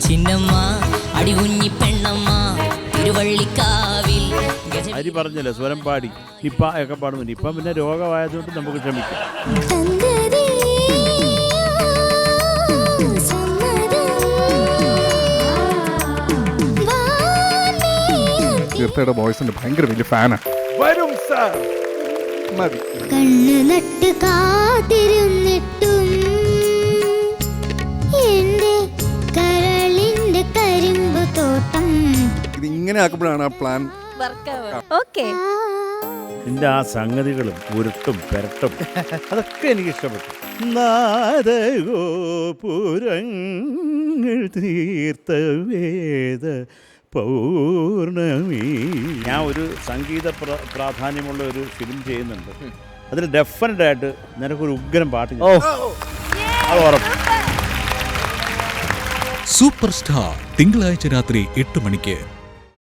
ചിന്നമ്മ അടികുഞ്ഞി പെണ്ണമ്മ തിരുവള്ളിക്കാവിൽ. അരി പറഞ്ഞല്ലോ സ്വരം പാടി നിപ്പ ഒക്കെ പാടുന്നുണ്ട്. ഇപ്പം പിന്നെ രോഗമായതുകൊണ്ട് നമുക്ക് ക്ഷമിക്കാം. തീർത്ഥയുടെ വോയിസിന്റെ ഭയങ്കര വലിയ ഫാനാണ്. വരും സാർ മതി. കണ്ണ് നട്ട് കാത്തിരുന്നിട്ടും എന്റെ കരളിന്റെ കരിമ്പ് തോട്ടം. ഇത് ഇങ്ങനെ ആക്കുമ്പോഴാണ് ആ പ്ലാൻ. ഓക്കെ, നിന്റെ ആ സംഗതികളും ഉരുട്ടും പെരട്ടും അതൊക്കെ എനിക്ക് ഇഷ്ടപ്പെട്ടു. നാദഗോപുരങ്ങൾ തീർത്ത വേദ പൗർണമി. ഞാൻ ഒരു സംഗീത പ്രാധാന്യമുള്ള ഒരു ഫിലിം ചെയ്യുന്നുണ്ട്. അതിൽ ഡെഫിനറ്റായിട്ട് നിനക്കൊരു ഉഗ്രം പാട്ട് അത് ഉറപ്പ്. സൂപ്പർ സ്റ്റാർ തിങ്കളാഴ്ച രാത്രി 8 മണിക്ക്.